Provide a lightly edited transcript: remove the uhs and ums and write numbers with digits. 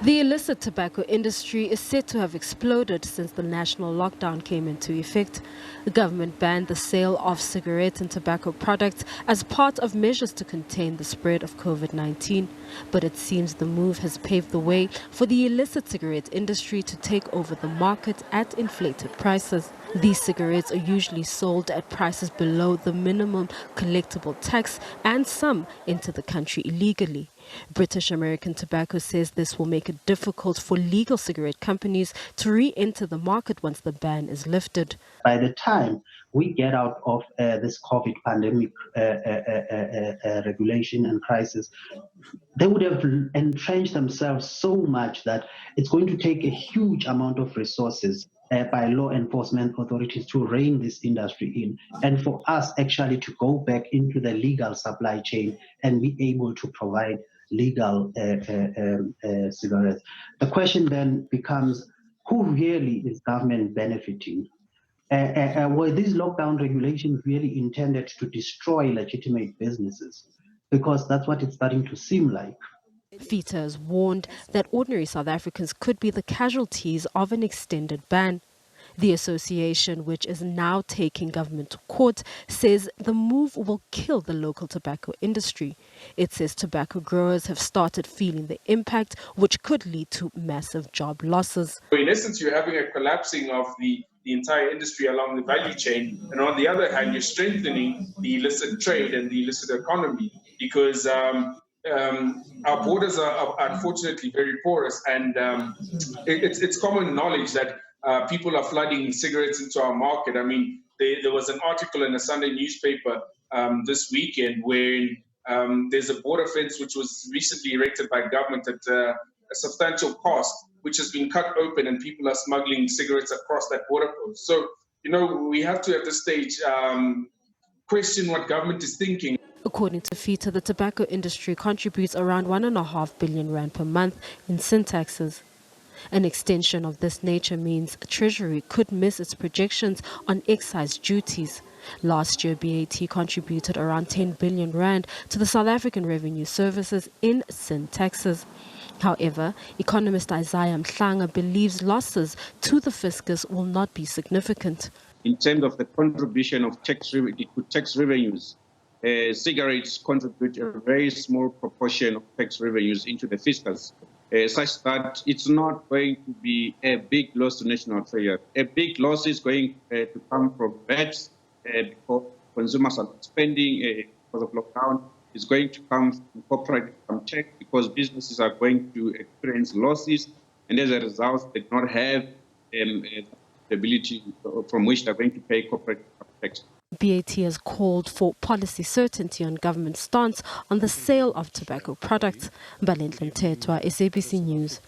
The illicit tobacco industry is said to have exploded since the national lockdown came into effect. The government banned the sale of cigarette and tobacco products as part of measures to contain the spread of COVID-19. But it seems the move has paved the way for the illicit cigarette industry to take over the market at inflated prices. These cigarettes are usually sold at prices below the minimum collectible tax, and some enter the country illegally. British American Tobacco says this will make it difficult for legal cigarette companies to re-enter the market once the ban is lifted. By the time we get out of this COVID pandemic regulation and crisis, they would have entrenched themselves so much that it's going to take a huge amount of resources by law enforcement authorities to rein this industry in, and for us actually to go back into the legal supply chain and be able to provide legal cigarettes. The question then becomes, who really is government benefiting? Were these lockdown regulations really intended to destroy legitimate businesses? Because that's what it's starting to seem like. FITA has warned that ordinary South Africans could be the casualties of an extended ban. The association, which is now taking government to court, says the move will kill the local tobacco industry. It says tobacco growers have started feeling the impact, which could lead to massive job losses. In essence, you're having a collapsing of the entire industry along the value chain. And on the other hand, you're strengthening the illicit trade and the illicit economy because our borders are unfortunately very porous. And it's common knowledge that people are flooding cigarettes into our market. I mean, there was an article in a Sunday newspaper this weekend where there's a border fence which was recently erected by government at a substantial cost, which has been cut open, and people are smuggling cigarettes across that border post. So, we have to, at this stage, question what government is thinking. According to FITA, the tobacco industry contributes around 1.5 billion rand per month in sin taxes. An extension of this nature means Treasury could miss its projections on excise duties. Last year, BAT contributed around 10 billion rand to the South African Revenue Services in sin taxes. However, economist Isaiah Mhlanga believes losses to the fiscus will not be significant. In terms of the contribution of tax revenues, cigarettes contribute a very small proportion of tax revenues into the fiscus, such that it's not going to be a big loss to national treasury. A big loss is going to come from VAT, because consumers are not spending because of lockdown. It's going to come from corporate income tax because businesses are going to experience losses, and as a result, they do not have the ability from which they're going to pay corporate income tax. BAT has called for policy certainty on government stance on the sale of tobacco products. Balendle Mthethwa, SABC News.